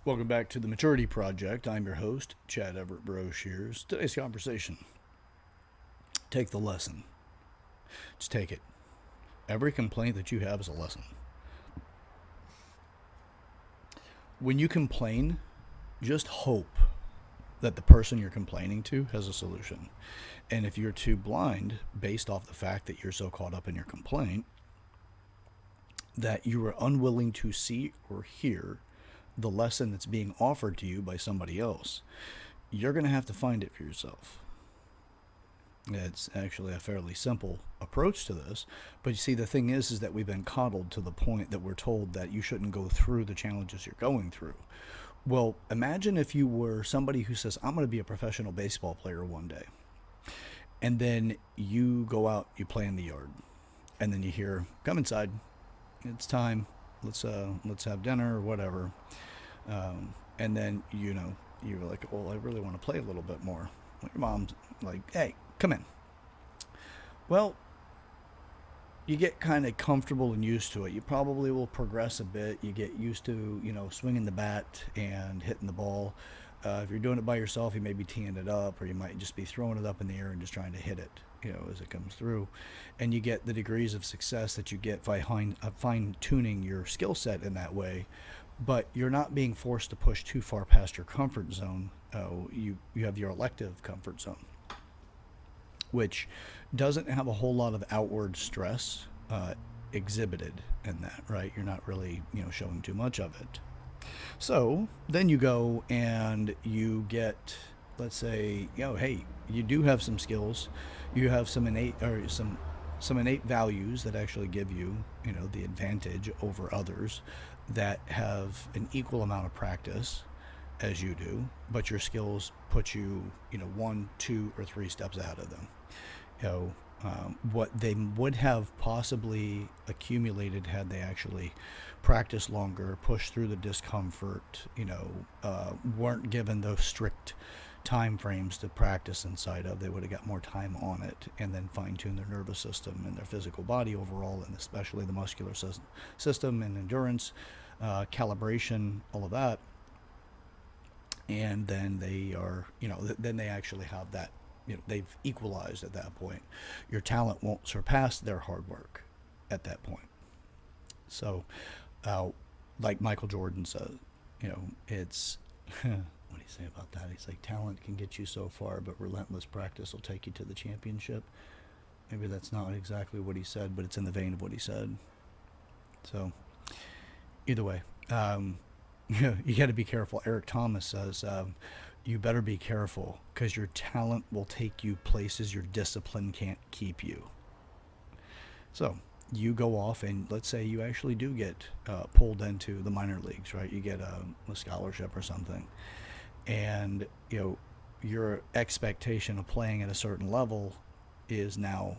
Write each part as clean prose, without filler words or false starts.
Welcome back to the Maturity Project. I'm your host, Chad Everett Broshears. Today's conversation: take the lesson. Just take it. Every complaint that you have is a lesson. When you complain, just hope that the person you're complaining to has a solution. And if you're too blind, based off the fact that you're so caught up in your complaint, that you are unwilling to see or hear the lesson that's being offered to you by somebody else, you're going to have to find it for yourself. It's actually a fairly simple approach to this, but you see, the thing is that we've been coddled to the point that we're told that you shouldn't go through the challenges you're going through. Well, imagine if you were somebody who says, I'm going to be a professional baseball player one day. And then you go out, you play in the yard, and then you hear, come inside, it's time, let's have dinner or whatever. And then, you're like, well, I really want to play a little bit more. Well, your mom's like, hey, come in. Well, you get kind of comfortable and used to it. You probably will progress a bit. You get used to, swinging the bat and hitting the ball. If you're doing it by yourself, you may be teeing it up, or you might just be throwing it up in the air and just trying to hit it, as it comes through. And you get the degrees of success that you get by fine tuning your skill set in that way. But you're not being forced to push too far past your comfort zone. You have your elective comfort zone, which doesn't have a whole lot of outward stress exhibited in that, right? You're not really, showing too much of it. So then you go and you get, let's say, hey, you do have some skills, you have some innate or some innate values that actually give you, the advantage over others that have an equal amount of practice as you do, but your skills put you, one, two, or three steps ahead of them. What they would have possibly accumulated had they actually practiced longer, pushed through the discomfort, weren't given those strict time frames to practice inside of, they would have got more time on it and then fine-tune their nervous system and their physical body overall, and especially the muscular system and endurance, calibration, all of that. And then they are, then they actually have that, they've equalized at that point. Your talent won't surpass their hard work at that point. So, like Michael Jordan says, it's, what do you say about that? He's like, talent can get you so far, but relentless practice will take you to the championship. Maybe that's not exactly what he said, but it's in the vein of what he said. So, either way, you got to be careful. Eric Thomas says, you better be careful because your talent will take you places your discipline can't keep you. So you go off and let's say you actually do get pulled into the minor leagues, right? You get a scholarship or something. And, your expectation of playing at a certain level is now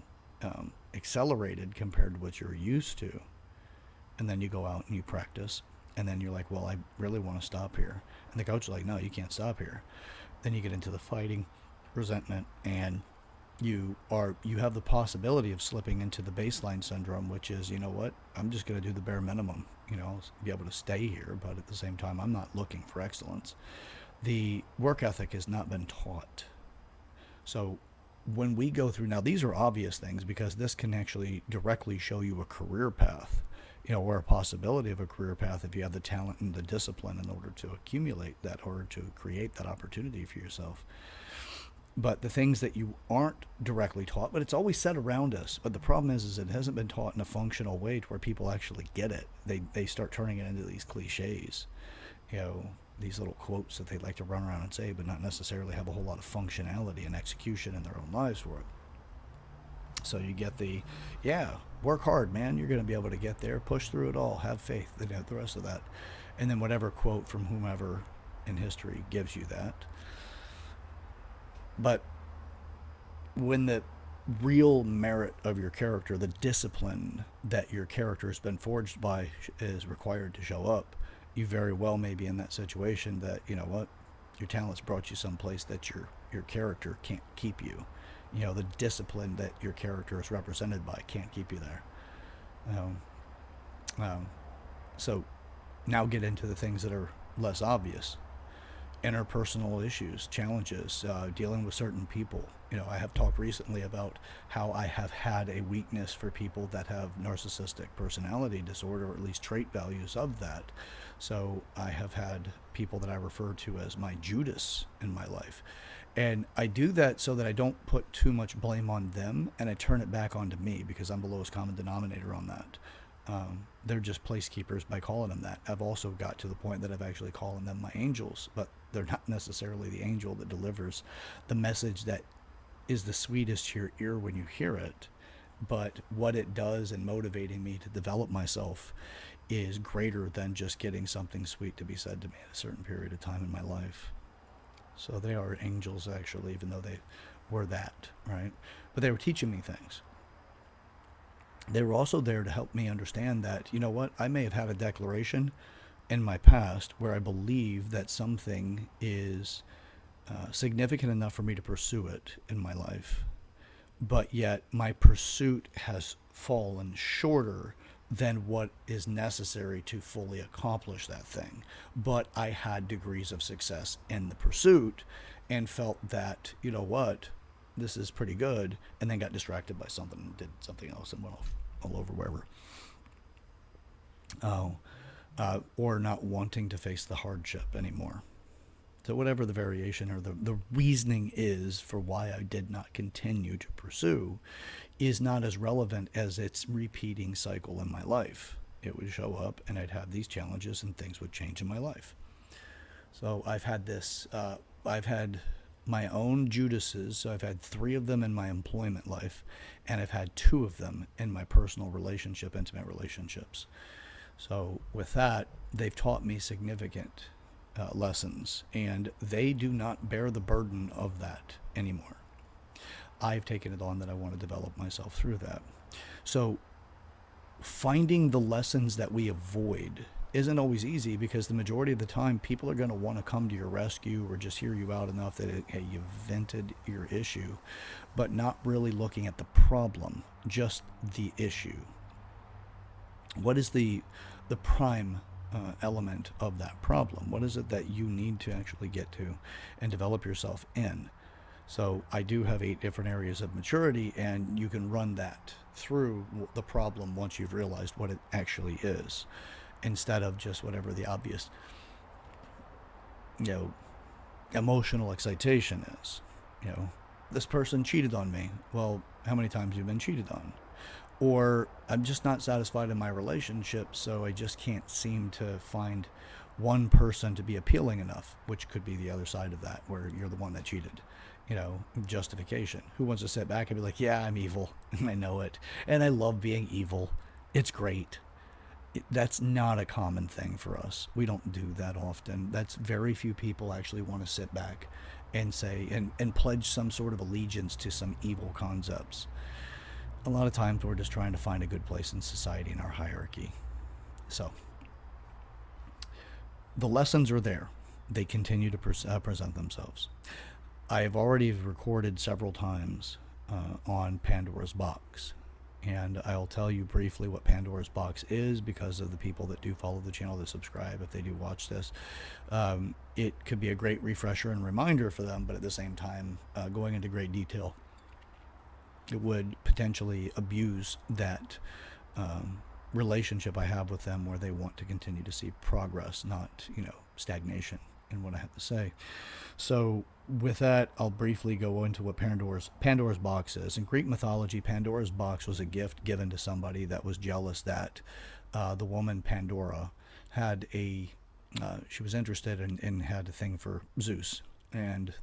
accelerated compared to what you're used to. And then you go out and you practice. And then you're like, well, I really want to stop here. And the coach is like, no, you can't stop here. Then you get into the fighting, resentment, and you have the possibility of slipping into the baseline syndrome, which is, what, I'm just going to do the bare minimum, be able to stay here. But at the same time, I'm not looking for excellence. The work ethic has not been taught. So when we go through, now these are obvious things because this can actually directly show you a career path, or a possibility of a career path if you have the talent and the discipline in order to accumulate that or to create that opportunity for yourself. But the things that you aren't directly taught, but it's always said around us. But the problem is it hasn't been taught in a functional way to where people actually get it. They start turning it into these cliches, these little quotes that they like to run around and say, but not necessarily have a whole lot of functionality and execution in their own lives for it. So you get work hard, man. You're going to be able to get there. Push through it all. Have faith. And the rest of that. And then whatever quote from whomever in history gives you that. But when the real merit of your character, the discipline that your character has been forged by is required to show up, you very well may be in that situation that, your talents brought you someplace that your character can't keep you. The discipline that your character is represented by can't keep you there. So now get into the things that are less obvious. Interpersonal issues, challenges, dealing with certain people. I have talked recently about how I have had a weakness for people that have narcissistic personality disorder, or at least trait values of that. So I have had people that I refer to as my Judas in my life. And I do that so that I don't put too much blame on them, and I turn it back onto me because I'm the lowest common denominator on that. They're just placekeepers by calling them that. I've also got to the point that I've actually calling them my angels, but they're not necessarily the angel that delivers the message that is the sweetest to your ear when you hear it. But what it does in motivating me to develop myself is greater than just getting something sweet to be said to me at a certain period of time in my life. So they are angels, actually, even though they were that, right? But they were teaching me things. They were also there to help me understand that, you know what, I may have had a declaration in my past where I believe that something is significant enough for me to pursue it in my life, but yet my pursuit has fallen shorter than what is necessary to fully accomplish that thing. But I had degrees of success in the pursuit and felt that, you know what, this is pretty good, and then got distracted by something and did something else and went off all over wherever. Oh, or not wanting to face the hardship anymore. So whatever the variation or the reasoning is for why I did not continue to pursue is not as relevant as its repeating cycle in my life. It would show up and I'd have these challenges and things would change in my life. So I've had my own Judases. So I've had 3 of them in my employment life, and I've had 2 of them in my personal relationship, intimate relationships. So with that, they've taught me significant lessons, and they do not bear the burden of that anymore. I've taken it on that I want to develop myself through that. So finding the lessons that we avoid isn't always easy, because the majority of the time people are going to want to come to your rescue or just hear you out enough that hey, you've vented your issue, but not really looking at the problem, just the issue. What is the prime element of that problem? What is it that you need to actually get to and develop yourself in? So I do have 8 different areas of maturity, and you can run that through the problem once you've realized what it actually is, instead of just whatever the obvious, you know, emotional excitation is. This person cheated on me. Well, how many times have you been cheated on? Or I'm just not satisfied in my relationship, so I just can't seem to find one person to be appealing enough, which could be the other side of that, where you're the one that cheated. Justification. Who wants to sit back and be like, yeah, I'm evil, and I know it, and I love being evil. It's great. That's not a common thing for us. We don't do that often. That's very few people actually want to sit back and say and pledge some sort of allegiance to some evil concepts. A lot of times we're just trying to find a good place in society in our hierarchy. So the lessons are there. They continue to present themselves. I have already recorded several times on Pandora's Box. And I'll tell you briefly what Pandora's Box is, because of the people that do follow the channel, that subscribe, if they do watch this. It could be a great refresher and reminder for them, but at the same time, going into great detail, it would potentially abuse that relationship I have with them, where they want to continue to see progress, not, stagnation in what I have to say. So with that, I'll briefly go into what Pandora's Box is. In Greek mythology, Pandora's Box was a gift given to somebody that was jealous that the woman Pandora had she was interested in and had a thing for Zeus. And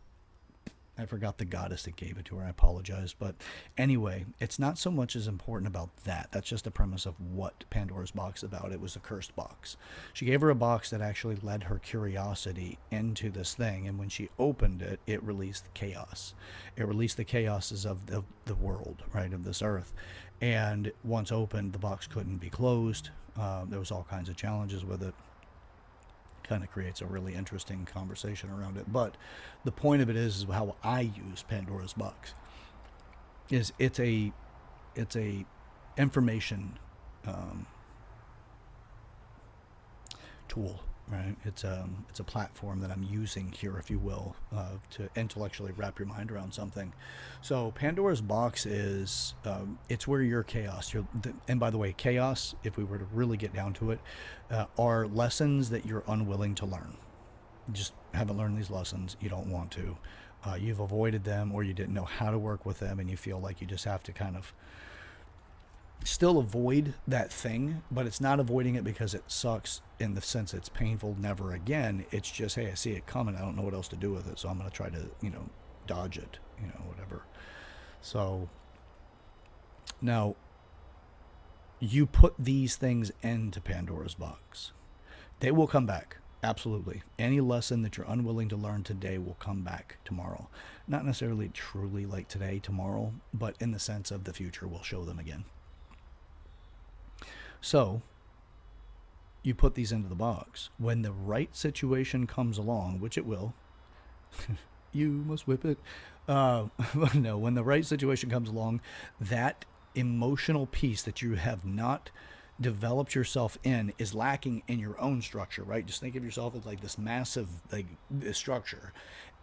I forgot the goddess that gave it to her. I apologize. But anyway, it's not so much as important about that. That's just the premise of what Pandora's Box is about. It was a cursed box. She gave her a box that actually led her curiosity into this thing. And when she opened it, it released chaos. It released the chaoses of the world, right, of this earth. And once opened, the box couldn't be closed. There was all kinds of challenges with it. Kind of creates a really interesting conversation around it. But the point of it is how I use Pandora's Box is it's a information tool, right? It's a platform that I'm using here, if you will, to intellectually wrap your mind around something. So Pandora's box is it's where your chaos. And by the way, chaos, if we were to really get down to it, are lessons that you're unwilling to learn. You just haven't learned these lessons. You don't want to. You've avoided them, or you didn't know how to work with them, and you feel like you just have to kind of still avoid that thing, but it's not avoiding it because it sucks in the sense it's painful, never again. It's just, hey, I see it coming. I don't know what else to do with it, so I'm going to try to, dodge it, whatever. So now you put these things into Pandora's box. They will come back. Absolutely. Any lesson that you're unwilling to learn today will come back tomorrow. Not necessarily truly like today, tomorrow, but in the sense of the future, we'll show them again. So you put these into the box. When the right situation comes along, which it will, you must whip it. No, when the right situation comes along, that emotional piece that you have not developed yourself in is lacking in your own structure, right? Just think of yourself as like this massive structure.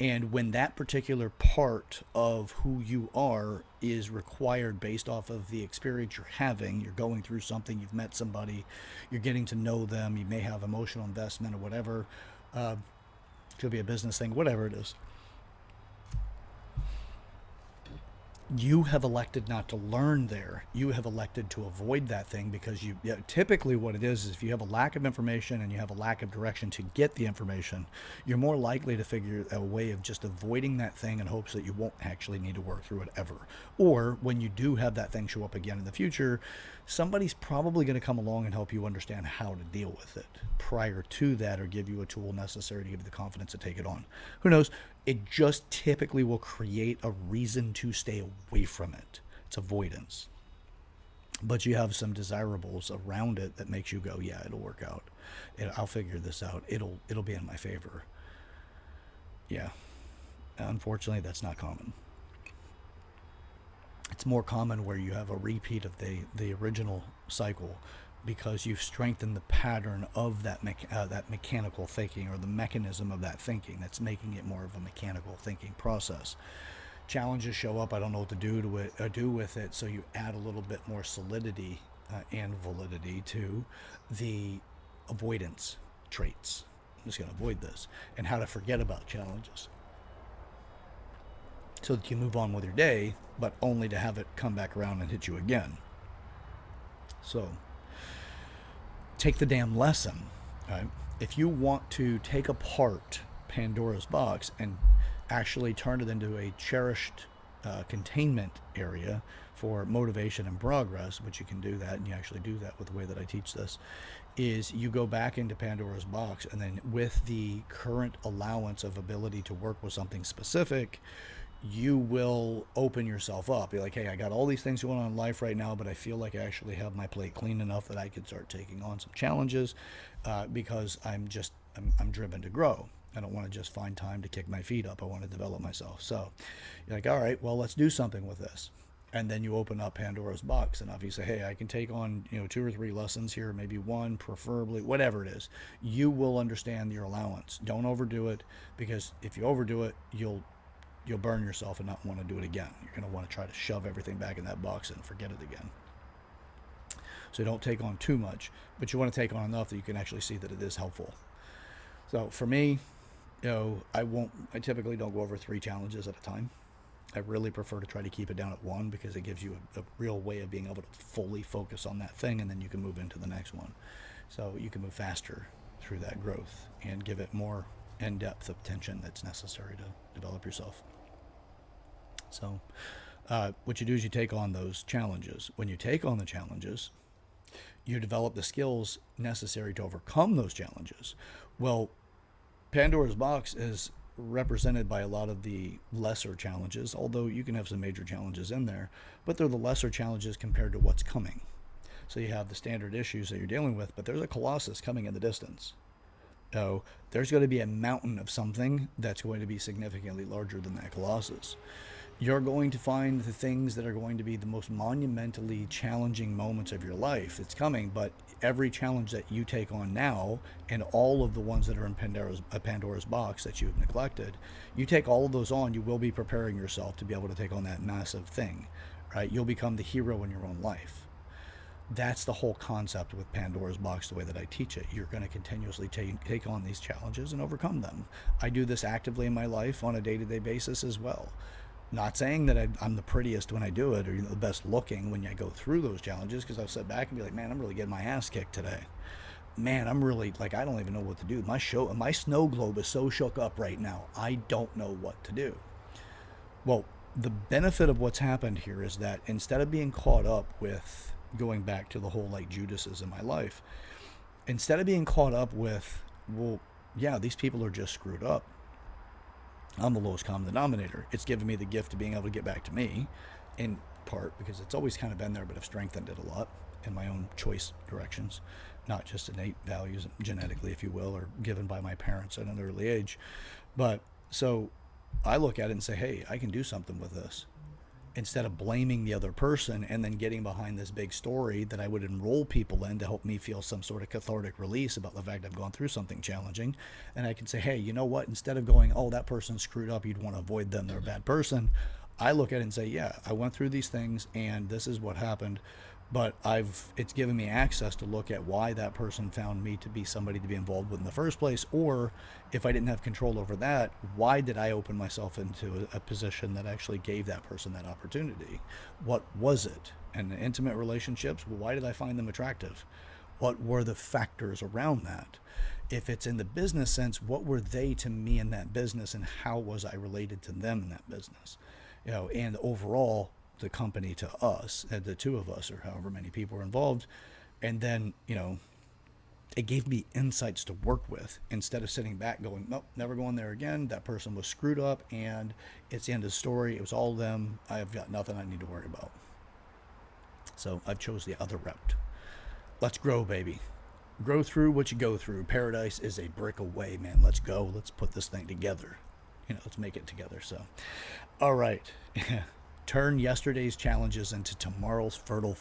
And when that particular part of who you are is required based off of the experience you're having, you're going through something, you've met somebody, you're getting to know them, you may have emotional investment or whatever, could be a business thing, whatever it is. You have elected not to learn there. You have elected to avoid that thing because typically what it is if you have a lack of information and you have a lack of direction to get the information, you're more likely to figure a way of just avoiding that thing in hopes that you won't actually need to work through it ever. Or when you do have that thing show up again in the future, somebody's probably going to come along and help you understand how to deal with it prior to that, or give you a tool necessary to give you the confidence to take it on. Who knows? It just typically will create a reason to stay away from it. It's avoidance. But you have some desirables around it that makes you go, yeah, it'll work out. I'll figure this out. It'll be in my favor. Yeah. Unfortunately, that's not common. It's more common where you have a repeat of the original cycle, because you've strengthened the pattern of that mechanical thinking, or the mechanism of that thinking that's making it more of a mechanical thinking process. Challenges show up, I don't know what to do with it, so you add a little bit more solidity and validity to the avoidance traits. I'm just going to avoid this, and how to forget about challenges, so that you move on with your day, but only to have it come back around and hit you again. So take the damn lesson. Right? If you want to take apart Pandora's box and actually turn it into a cherished containment area for motivation and progress, which you can do that, and you actually do that with the way that I teach this, is you go back into Pandora's box, and then with the current allowance of ability to work with something specific, you will open yourself up. You're like, hey, I got all these things going on in life right now, but I feel like I actually have my plate clean enough that I could start taking on some challenges, because I'm driven to grow. I don't want to just find time to kick my feet up. I want to develop myself. So you're like, all right, well, let's do something with this. And then you open up Pandora's box, and obviously, hey, I can take on 2 or 3 lessons here, maybe 1, preferably, whatever it is. You will understand your allowance. Don't overdo it, because if you overdo it, you'll burn yourself and not want to do it again. You're going to want to try to shove everything back in that box and forget it again. So don't take on too much, but you want to take on enough that you can actually see that it is helpful. So for me, I typically don't go over 3 challenges at a time. I really prefer to try to keep it down at 1, because it gives you a real way of being able to fully focus on that thing, and then you can move into the next one. So you can move faster through that growth and give it more in-depth attention that's necessary to develop yourself. So what you do is you take on those challenges. When you take on the challenges, you develop the skills necessary to overcome those challenges. Well, Pandora's box is represented by a lot of the lesser challenges, although you can have some major challenges in there, but they're the lesser challenges compared to what's coming. So you have the standard issues that you're dealing with, but there's a colossus coming in the distance. So there's going to be a mountain of something that's going to be significantly larger than that colossus. You're going to find the things that are going to be the most monumentally challenging moments of your life. It's coming, but every challenge that you take on now and all of the ones that are in Pandora's box that you've neglected, you take all of those on, you will be preparing yourself to be able to take on that massive thing, right? You'll become the hero in your own life. That's the whole concept with Pandora's box, the way that I teach it. You're going to continuously take on these challenges and overcome them. I do this actively in my life on a day-to-day basis as well. Not saying that I'm the prettiest when I do it, or the best looking when I go through those challenges, because I'll sit back and be like, man, I'm really getting my ass kicked today. Man, I'm really like, I don't even know what to do. My snow globe is so shook up right now. I don't know what to do. Well, the benefit of what's happened here is that instead of being caught up with going back to the whole like Judases in my life, instead of being caught up with, well, yeah, these people are just screwed up. I'm the lowest common denominator. It's given me the gift of being able to get back to me, in part because it's always kind of been there, but I've strengthened it a lot in my own choice directions, not just innate values genetically, if you will, or given by my parents at an early age. But so I look at it and say, hey, I can do something with this, instead of blaming the other person and then getting behind this big story that I would enroll people in to help me feel some sort of cathartic release about the fact I've gone through something challenging. And I can say, hey, you know what? Instead of going, oh, that person's screwed up, you'd want to avoid them, they're a bad person. I look at it and say, yeah, I went through these things and this is what happened. But it's given me access to look at why that person found me to be somebody to be involved with in the first place, or if I didn't have control over that, why did I open myself into a position that actually gave that person that opportunity? What was it? And the intimate relationships, well, why did I find them attractive? What were the factors around that? If it's in the business sense, what were they to me in that business, and how was I related to them in that business? And overall, the company to us, the two of us, or however many people were involved. And then, it gave me insights to work with instead of sitting back going, nope, never going there again. That person was screwed up and it's the end of the story. It was all them. I've got nothing I need to worry about. So I've chose the other route. Let's grow, baby. Grow through what you go through. Paradise is a brick away, man. Let's go. Let's put this thing together. Let's make it together. So, all right. Turn yesterday's challenges into tomorrow's fertile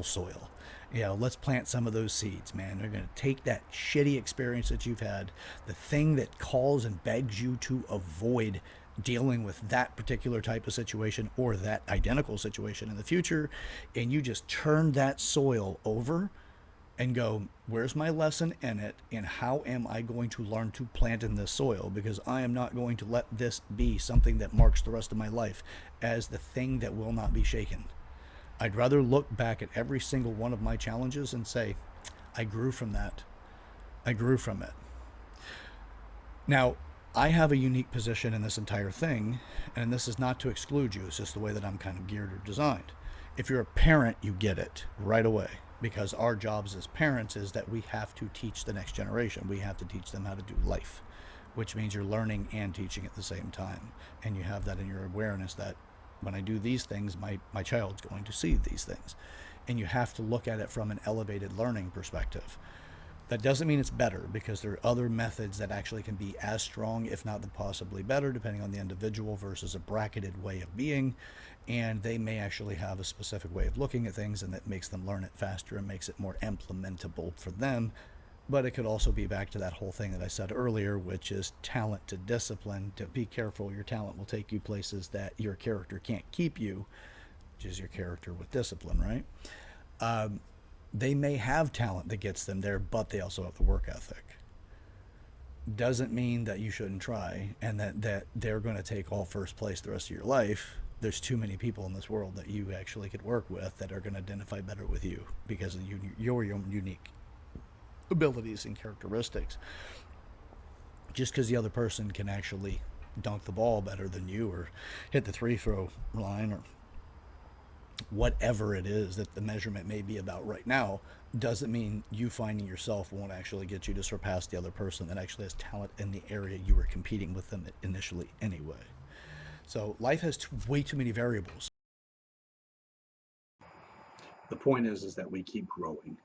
soil. Let's plant some of those seeds, man. They're going to take that shitty experience that you've had, the thing that calls and begs you to avoid dealing with that particular type of situation or that identical situation in the future, and you just turn that soil over and go, where's my lesson in it, and how am I going to learn to plant in this soil? Because I am not going to let this be something that marks the rest of my life as the thing that will not be shaken. I'd rather look back at every single one of my challenges and say, I grew from that. I grew from it. Now, I have a unique position in this entire thing, and this is not to exclude you, it's just the way that I'm kind of geared or designed. If you're a parent, you get it right away, because our jobs as parents is that we have to teach the next generation. We have to teach them how to do life, which means you're learning and teaching at the same time. And you have that in your awareness that when I do these things, my child's going to see these things. And you have to look at it from an elevated learning perspective. That doesn't mean it's better, because there are other methods that actually can be as strong, if not possibly better, depending on the individual versus a bracketed way of being. And they may actually have a specific way of looking at things, and that makes them learn it faster and makes it more implementable for them. But it could also be back to that whole thing that I said earlier, which is talent to discipline. To be careful, your talent will take you places that your character can't keep you, which is your character with discipline, right? They may have talent that gets them there, but they also have the work ethic. Doesn't mean that you shouldn't try, and that they're going to take all first place the rest of your life. There's too many people in this world that you actually could work with that are going to identify better with you because of your unique abilities and characteristics. Just because the other person can actually dunk the ball better than you, or hit the free throw line, or whatever it is that the measurement may be about right now, doesn't mean you finding yourself won't actually get you to surpass the other person that actually has talent in the area you were competing with them initially anyway. So life has way too many variables. The point is that we keep growing.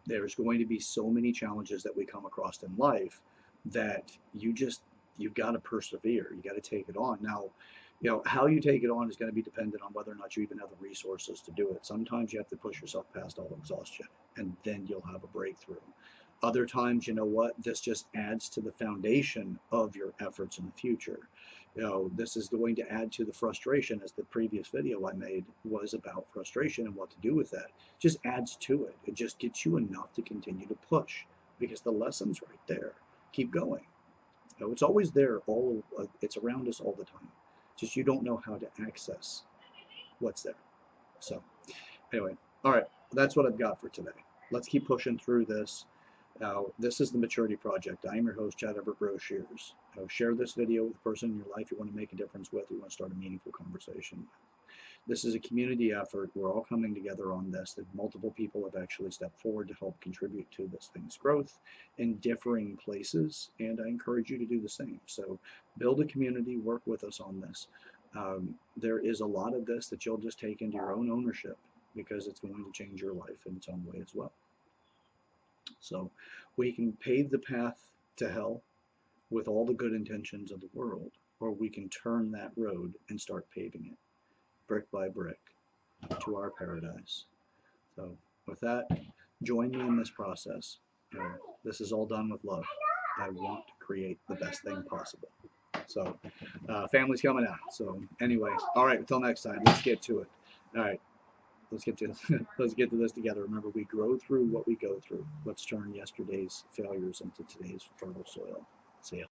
There's going to be so many challenges that we come across in life that you've got to persevere. You got to take it on. Now, How you take it on is going to be dependent on whether or not you even have the resources to do it. Sometimes you have to push yourself past all exhaustion, and then you'll have a breakthrough. Other times, you know what, this just adds to the foundation of your efforts in the future. This is going to add to the frustration, as the previous video I made was about frustration and what to do with that. Just adds to it. It just gets you enough to continue to push because the lesson's right there. Keep going. It's always there. It's around us all the time. Just you don't know how to access what's there. So anyway, all right, that's what I've got for today. Let's keep pushing through this. This is the Maturity Project. I am your host, Chad Everett Grow Shears. Share this video with a person in your life you want to make a difference with, you want to start a meaningful conversation. This is a community effort. We're all coming together on this. That multiple people have actually stepped forward to help contribute to this thing's growth in differing places, and I encourage you to do the same. So build a community, work with us on this. There is a lot of this that you'll just take into your own ownership because it's going to change your life in its own way as well. So we can pave the path to hell with all the good intentions of the world, or we can turn that road and start paving it brick by brick to our paradise. So with that, join me in this process. This is all done with love. I want to create the best thing possible. So family's coming out. So anyway, all right, until next time, let's get to it. All right, let's get to let's get to this together. Remember, we grow through what we go through. Let's turn yesterday's failures into today's fertile soil. See ya.